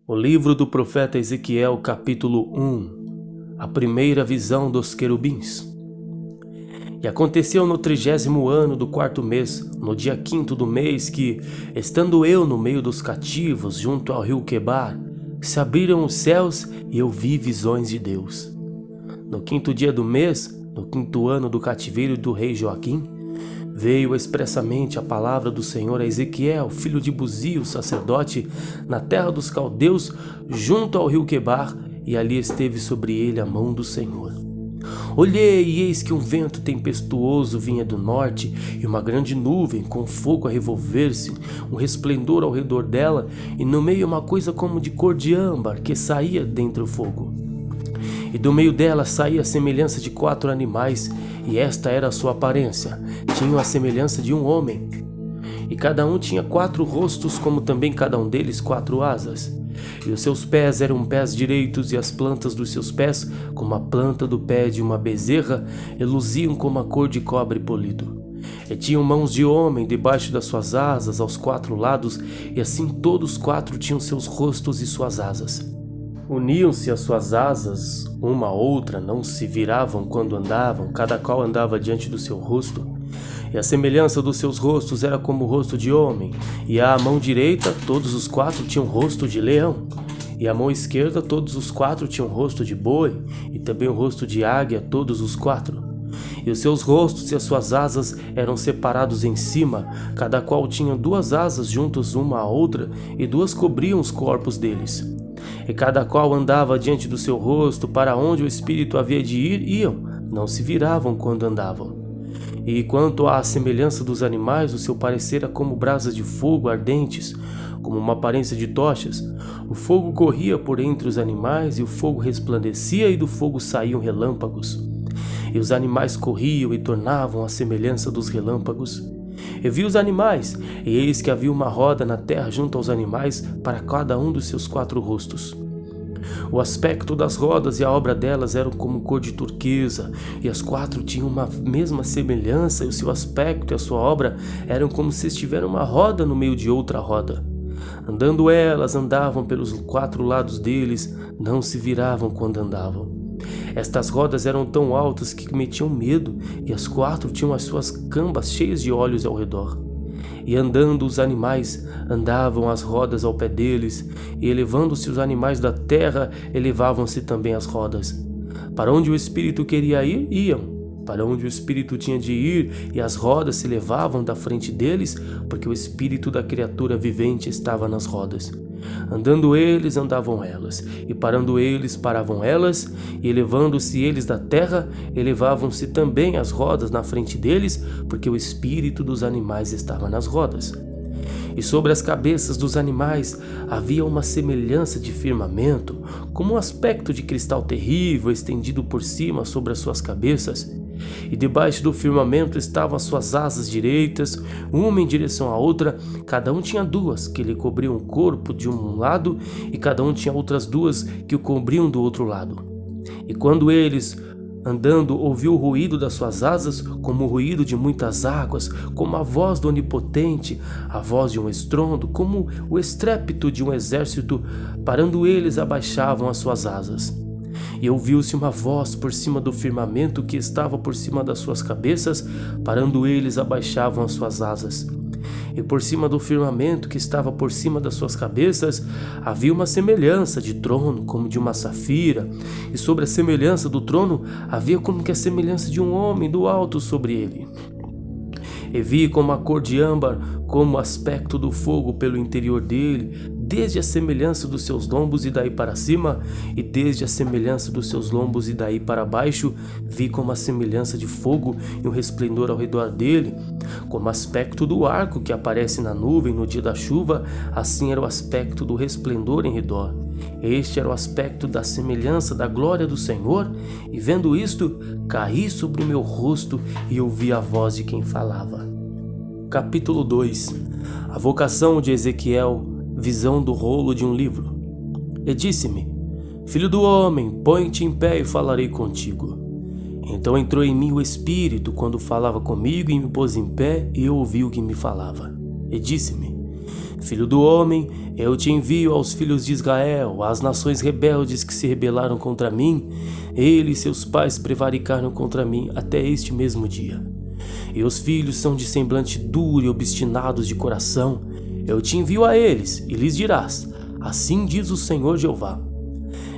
O livro do profeta Ezequiel, capítulo 1. A primeira visão dos querubins. E aconteceu no 30º ano do 4º mês, no dia 5º do mês, que, estando eu no meio dos cativos, junto ao rio Quebar, se abriram os céus e eu vi visões de Deus. No 5º dia do mês, no 5º ano do cativeiro do rei Joaquim, veio expressamente a palavra do Senhor a Ezequiel, filho de Buzio, sacerdote, na terra dos caldeus, junto ao rio Quebar, e ali esteve sobre ele a mão do Senhor. Olhei, e eis que um vento tempestuoso vinha do norte, e uma grande nuvem com fogo a revolver-se, um resplendor ao redor dela, e no meio uma coisa como de cor de âmbar, que saía dentre o fogo. E do meio dela saía a semelhança de 4 animais, e esta era a sua aparência. Tinham a semelhança de um homem. E cada um tinha 4 rostos, como também cada um deles 4 asas. E os seus pés eram pés direitos, e as plantas dos seus pés, como a planta do pé de uma bezerra, reluziam como a cor de cobre polido. E tinham mãos de homem debaixo das suas asas, aos 4 lados, e assim todos os 4 tinham seus rostos e suas asas. Uniam-se as suas asas, uma a outra, não se viravam quando andavam, cada qual andava diante do seu rosto. E a semelhança dos seus rostos era como o rosto de homem, e à mão direita todos os 4 tinham rosto de leão, e à mão esquerda todos os 4 tinham rosto de boi, e também o rosto de águia todos os 4. E os seus rostos e as suas asas eram separados em cima, cada qual tinha 2 asas juntas uma à outra, e 2 cobriam os corpos deles. E cada qual andava diante do seu rosto, para onde o espírito havia de ir, iam, não se viravam quando andavam. E quanto à semelhança dos animais, o seu parecer era como brasas de fogo ardentes, como uma aparência de tochas. O fogo corria por entre os animais, e o fogo resplandecia, e do fogo saíam relâmpagos. E os animais corriam e tornavam a semelhança dos relâmpagos. E vi os animais, e eis que havia uma roda na terra junto aos animais, para cada um dos seus 4 rostos. O aspecto das rodas e a obra delas eram como cor de turquesa, e as 4 tinham uma mesma semelhança, e o seu aspecto e a sua obra eram como se estivesse uma roda no meio de outra roda. Andando elas, andavam pelos 4 lados deles, não se viravam quando andavam. Estas rodas eram tão altas que metiam medo, e as 4 tinham as suas cambas cheias de olhos ao redor. E andando os animais, andavam as rodas ao pé deles, e elevando-se os animais da terra, elevavam-se também as rodas. Para onde o espírito queria ir, iam. Para onde o espírito tinha de ir, e as rodas se levavam da frente deles, porque o espírito da criatura vivente estava nas rodas. Andando eles, andavam elas, e parando eles, paravam elas, e elevando-se eles da terra, elevavam-se também as rodas na frente deles, porque o espírito dos animais estava nas rodas. E sobre as cabeças dos animais havia uma semelhança de firmamento, como um aspecto de cristal terrível estendido por cima sobre as suas cabeças. E debaixo do firmamento estavam as suas asas direitas, uma em direção à outra, cada um tinha 2 que lhe cobriam o corpo de um lado, e cada um tinha outras 2 que o cobriam do outro lado. E quando eles, andando, ouviu o ruído das suas asas, como o ruído de muitas águas, como a voz do Onipotente, a voz de um estrondo, como o estrépito de um exército, parando eles, abaixavam as suas asas. E ouviu-se uma voz por cima do firmamento que estava por cima das suas cabeças, parando eles, abaixavam as suas asas. E por cima do firmamento que estava por cima das suas cabeças, havia uma semelhança de trono, como de uma safira, e sobre a semelhança do trono havia como que a semelhança de um homem do alto sobre ele. E vi como a cor de âmbar, como o aspecto do fogo pelo interior dele, desde a semelhança dos seus lombos e daí para cima, e desde a semelhança dos seus lombos e daí para baixo, vi como a semelhança de fogo e um resplendor ao redor dele, como o aspecto do arco que aparece na nuvem no dia da chuva, assim era o aspecto do resplendor em redor. Este era o aspecto da semelhança da glória do Senhor, e vendo isto, caí sobre o meu rosto e ouvi a voz de quem falava. Capítulo 2. A vocação de Ezequiel, visão do rolo de um livro. E disse-me: Filho do homem, põe-te em pé e falarei contigo. Então entrou em mim o Espírito quando falava comigo, e me pôs em pé, e eu ouvi o que me falava. E disse-me: Filho do homem, eu te envio aos filhos de Israel, às nações rebeldes que se rebelaram contra mim. Ele e seus pais prevaricaram contra mim até este mesmo dia. E os filhos são de semblante duro e obstinados de coração. Eu te envio a eles, e lhes dirás: assim diz o Senhor Jeová.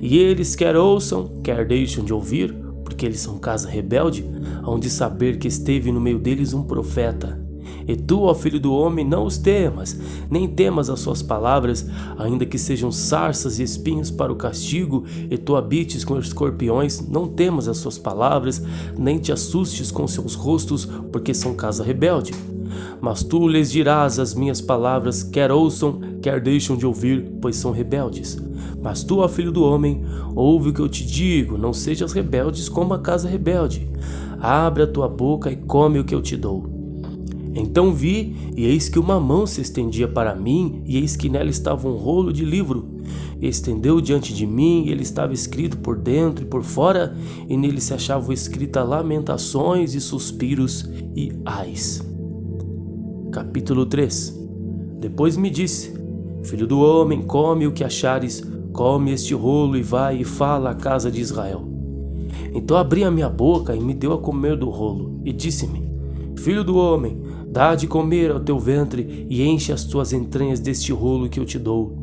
E eles quer ouçam, quer deixam de ouvir, porque eles são casa rebelde, hão de saber que esteve no meio deles um profeta. E tu, ó filho do homem, não os temas, nem temas as suas palavras, ainda que sejam sarças e espinhos para o castigo, e tu habites com escorpiões, não temas as suas palavras, nem te assustes com seus rostos, porque são casa rebelde. Mas tu lhes dirás as minhas palavras, quer ouçam, quer deixam de ouvir, pois são rebeldes. Mas tu, ó filho do homem, ouve o que eu te digo, não sejas rebeldes como a casa rebelde. Abre a tua boca e come o que eu te dou. Então vi, e eis que uma mão se estendia para mim, e eis que nela estava um rolo de livro. E estendeu diante de mim, e ele estava escrito por dentro e por fora, e nele se achavam escritas lamentações e suspiros e ais. Capítulo 3. Depois me disse: filho do homem, come o que achares, come este rolo e vai e fala à casa de Israel. Então abri a minha boca e me deu a comer do rolo, e disse-me: filho do homem, dá de comer ao teu ventre e enche as tuas entranhas deste rolo que eu te dou.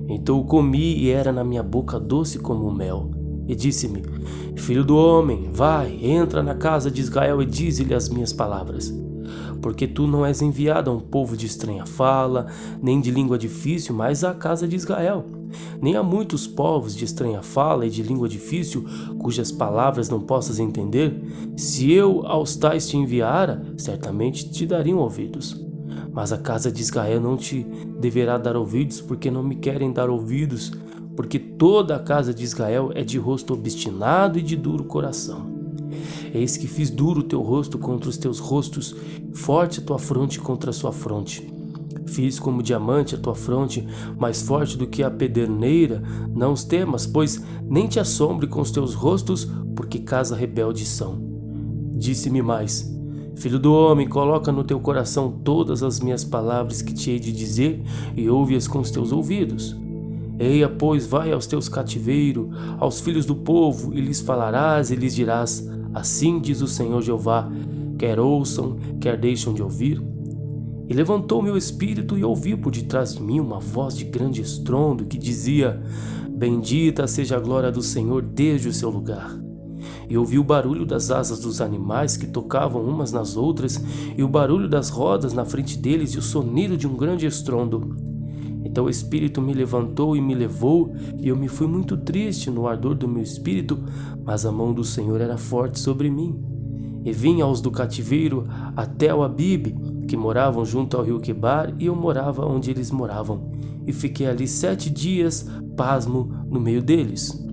Então o comi e era na minha boca doce como o mel. E disse-me: filho do homem, vai, entra na casa de Israel e dize-lhe as minhas palavras. Porque tu não és enviado a um povo de estranha fala, nem de língua difícil, mas à casa de Israel. Nem a muitos povos de estranha fala e de língua difícil, cujas palavras não possas entender. Se eu aos tais te enviara, certamente te dariam ouvidos. Mas a casa de Israel não te deverá dar ouvidos, porque não me querem dar ouvidos, porque toda a casa de Israel é de rosto obstinado e de duro coração. Eis que fiz duro o teu rosto contra os teus rostos, forte a tua fronte contra a sua fronte. Fiz como diamante a tua fronte, mais forte do que a pederneira. Não os temas, pois nem te assombre com os teus rostos, porque casa rebelde são. Disse-me mais: filho do homem, coloca no teu coração todas as minhas palavras que te hei de dizer, e ouve-as com os teus ouvidos. Eia, pois, vai aos teus cativeiros, aos filhos do povo, e lhes falarás e lhes dirás: assim diz o Senhor Jeová, quer ouçam, quer deixam de ouvir. E levantou meu espírito e ouvi por detrás de mim uma voz de grande estrondo que dizia: bendita seja a glória do Senhor desde o seu lugar. E ouvi o barulho das asas dos animais que tocavam umas nas outras, e o barulho das rodas na frente deles, e o sonido de um grande estrondo. Então o Espírito me levantou e me levou, e eu me fui muito triste no ardor do meu espírito, mas a mão do Senhor era forte sobre mim. E vim aos do cativeiro até o Abibe, que moravam junto ao rio Quebar, e eu morava onde eles moravam, e fiquei ali 7 dias, pasmo, no meio deles.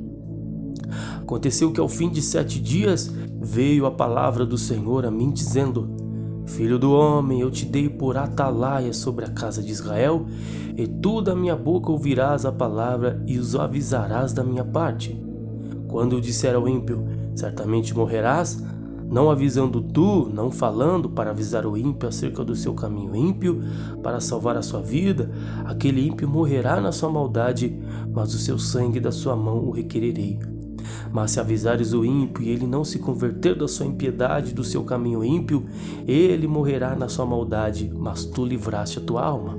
Aconteceu que ao fim de 7 dias veio a palavra do Senhor a mim, dizendo: filho do homem, eu te dei por atalaia sobre a casa de Israel, e tu da minha boca ouvirás a palavra e os avisarás da minha parte. Quando eu disser ao ímpio: certamente morrerás, não avisando tu, não falando para avisar o ímpio acerca do seu caminho ímpio, para salvar a sua vida, aquele ímpio morrerá na sua maldade, mas o seu sangue da sua mão o requererei. Mas se avisares o ímpio e ele não se converter da sua impiedade, do seu caminho ímpio, ele morrerá na sua maldade, mas tu livraste a tua alma.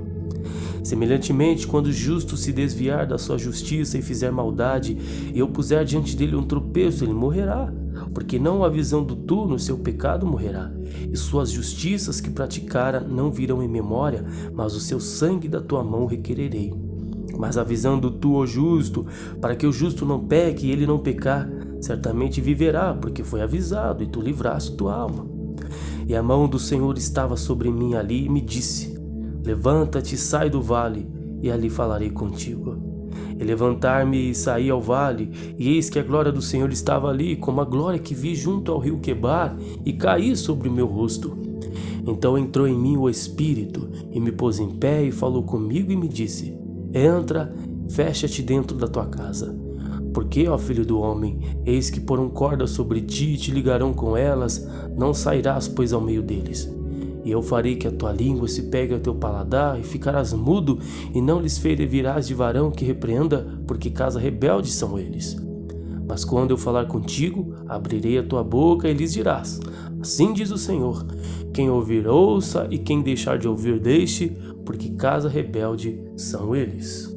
Semelhantemente, quando o justo se desviar da sua justiça e fizer maldade, e eu puser diante dele um tropeço, ele morrerá, porque não avisando tu no seu pecado morrerá, e suas justiças que praticara não virão em memória, mas o seu sangue da tua mão requererei. Mas avisando tu o justo, para que o justo não peque e ele não pecar, certamente viverá, porque foi avisado, e tu livraste tua alma. E a mão do Senhor estava sobre mim ali, e me disse: levanta-te e sai do vale, e ali falarei contigo. E levantar-me e saí ao vale, e eis que a glória do Senhor estava ali, como a glória que vi junto ao rio Quebar, e caí sobre o meu rosto. Então entrou em mim o Espírito, e me pôs em pé, e falou comigo, e me disse: entra, fecha-te dentro da tua casa. Porque, ó filho do homem, eis que porão cordas sobre ti e te ligarão com elas, não sairás, pois, ao meio deles. E eu farei que a tua língua se pegue ao teu paladar, e ficarás mudo, e não lhes ferirás de varão que repreenda, porque casa rebelde são eles. Mas quando eu falar contigo, abrirei a tua boca e lhes dirás: assim diz o Senhor, quem ouvir ouça, e quem deixar de ouvir deixe, porque casa rebelde são eles.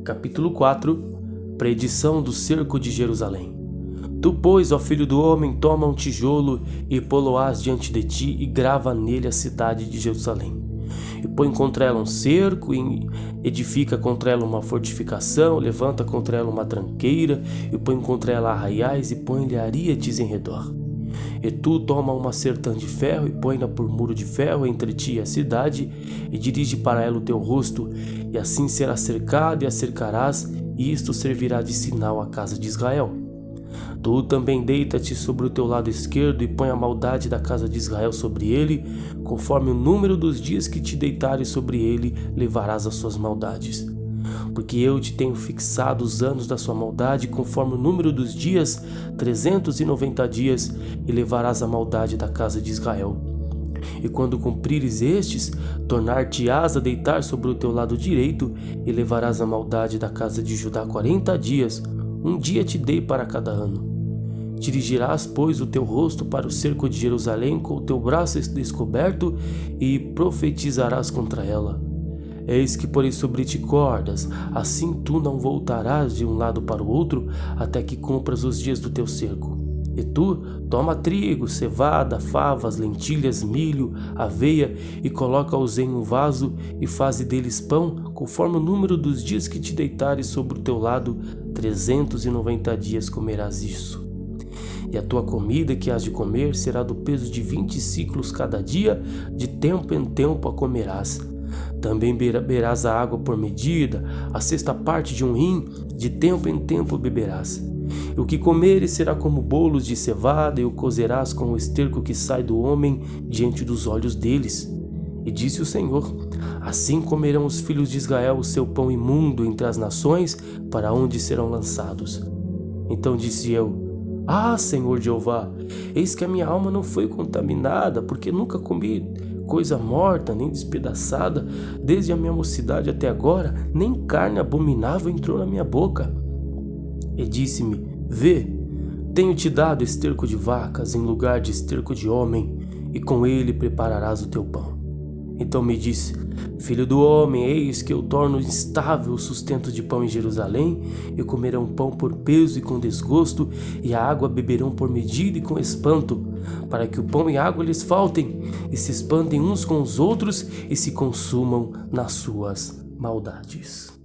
Capítulo 4. Predição do cerco de Jerusalém. Tu, pois, ó filho do homem, toma um tijolo e pô-lo-ás diante de ti e grava nele a cidade de Jerusalém. E põe contra ela um cerco, e edifica contra ela uma fortificação, levanta contra ela uma tranqueira, e põe contra ela arraiais, e põe-lhe ariete em redor. E tu toma uma certã de ferro, e põe-na por muro de ferro entre ti e a cidade, e dirige para ela o teu rosto, e assim será cercado, e a cercarás, e isto servirá de sinal à casa de Israel. Tu também deita-te sobre o teu lado esquerdo e põe a maldade da casa de Israel sobre ele, conforme o número dos dias que te deitares sobre ele, levarás as suas maldades. Porque eu te tenho fixado os anos da sua maldade, conforme o número dos dias, 390 dias, e levarás a maldade da casa de Israel. E quando cumprires estes, tornar-te-ás a deitar sobre o teu lado direito, e levarás a maldade da casa de Judá 40 dias, um dia te dei para cada ano. Dirigirás, pois, o teu rosto para o cerco de Jerusalém com o teu braço descoberto e profetizarás contra ela. Eis que porei sobre ti cordas, assim tu não voltarás de um lado para o outro, até que cumpras os dias do teu cerco. E tu, toma trigo, cevada, favas, lentilhas, milho, aveia, e coloca-os em um vaso, e faze deles pão, conforme o número dos dias que te deitares sobre o teu lado, 390 dias comerás isso. E a tua comida que hás de comer será do peso de 20 ciclos cada dia, de tempo em tempo a comerás. Também beberás a água por medida, a sexta parte de um hin, de tempo em tempo beberás. E o que comeres será como bolos de cevada, e o cozerás com o esterco que sai do homem diante dos olhos deles. E disse o Senhor: assim comerão os filhos de Israel o seu pão imundo entre as nações, para onde serão lançados. Então disse eu: ah, Senhor Jeová, eis que a minha alma não foi contaminada, porque nunca comi coisa morta, nem despedaçada, desde a minha mocidade até agora, nem carne abominável entrou na minha boca. E disse-me: vê, tenho-te dado esterco de vacas em lugar de esterco de homem, e com ele prepararás o teu pão. Então me disse: filho do homem, eis que eu torno instável o sustento de pão em Jerusalém, e comerão pão por peso e com desgosto, e a água beberão por medida e com espanto, para que o pão e a água lhes faltem, e se espantem uns com os outros, e se consumam nas suas maldades.